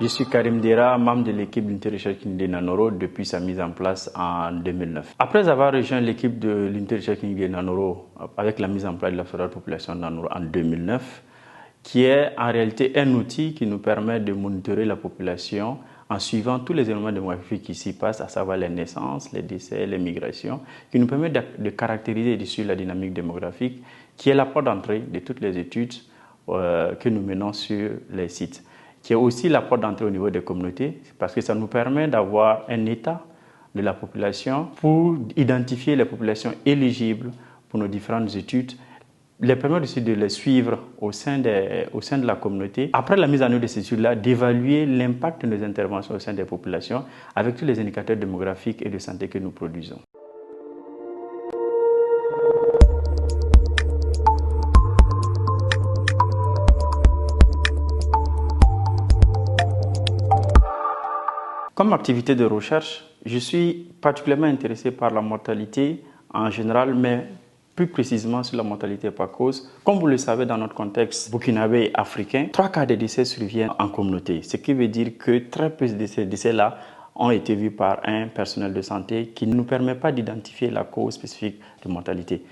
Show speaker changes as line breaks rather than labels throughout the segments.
Je suis Karim Dera, membre de l'équipe d'unité recherche clinique de Nanoro depuis sa mise en place en 2009. Après avoir rejoint l'équipe de l'unité recherche clinique de Nanoro avec la mise en place de l'observatoire de population de Nanoro en 2009, qui est en réalité un outil qui nous permet de monitorer la population en suivant tous les éléments démographiques qui s'y passent, à savoir les naissances, les décès, les migrations, qui nous permet de caractériser et de suivre la dynamique démographique, qui est la porte d'entrée de toutes les études que nous menons sur les sites, qui est aussi la porte d'entrée au niveau des communautés, parce que ça nous permet d'avoir un état de la population pour identifier les populations éligibles pour nos différentes études, les permettre aussi de les suivre au sein de la communauté. Après la mise en œuvre de ces études-là, d'évaluer l'impact de nos interventions au sein des populations avec tous les indicateurs démographiques et de santé que nous produisons. Comme activité de recherche, je suis particulièrement intéressé par la mortalité en général, mais plus précisément sur la mortalité par cause. Comme vous le savez, dans notre contexte burkinabé et africain, 3 cas de décès surviennent en communauté, ce qui veut dire que très peu de ces décès-là ont été vus par un personnel de santé qui ne nous permet pas d'identifier la cause spécifique de mortalité.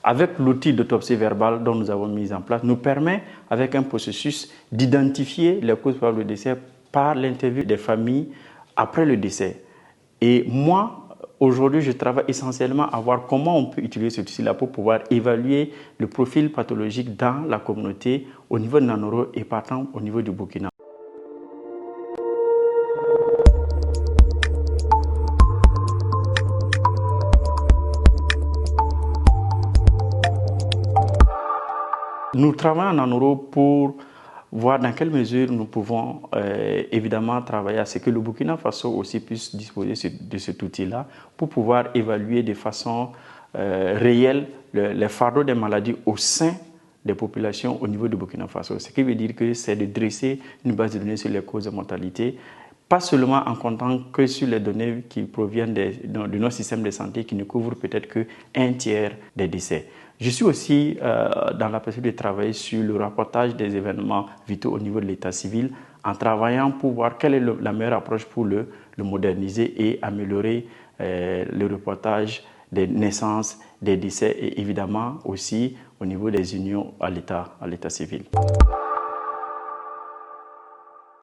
Avec l'outil d'autopsie verbale dont nous avons mis en place, nous permet, avec un processus, d'identifier les causes probables de décès par l'interview des familles après le décès. Et moi, aujourd'hui, je travaille essentiellement à voir comment on peut utiliser ce outil-là pour pouvoir évaluer le profil pathologique dans la communauté au niveau de Nanoro et partant au niveau du Burkina. Nous travaillons en Nanoro pour voir dans quelle mesure nous pouvons évidemment travailler à ce que le Burkina Faso aussi puisse disposer de cet outil-là pour pouvoir évaluer de façon réelle les fardeaux des maladies au sein des populations au niveau du Burkina Faso. Ce qui veut dire que c'est de dresser une base de données sur les causes de mortalité, pas seulement en comptant que sur les données qui proviennent de nos systèmes de santé qui ne couvrent peut-être qu'un tiers des décès. Je suis aussi dans la perspective de travailler sur le rapportage des événements vitaux au niveau de l'état civil en travaillant pour voir quelle est la meilleure approche pour le moderniser et améliorer le reportage des naissances, des décès et évidemment aussi au niveau des unions à l'état civil.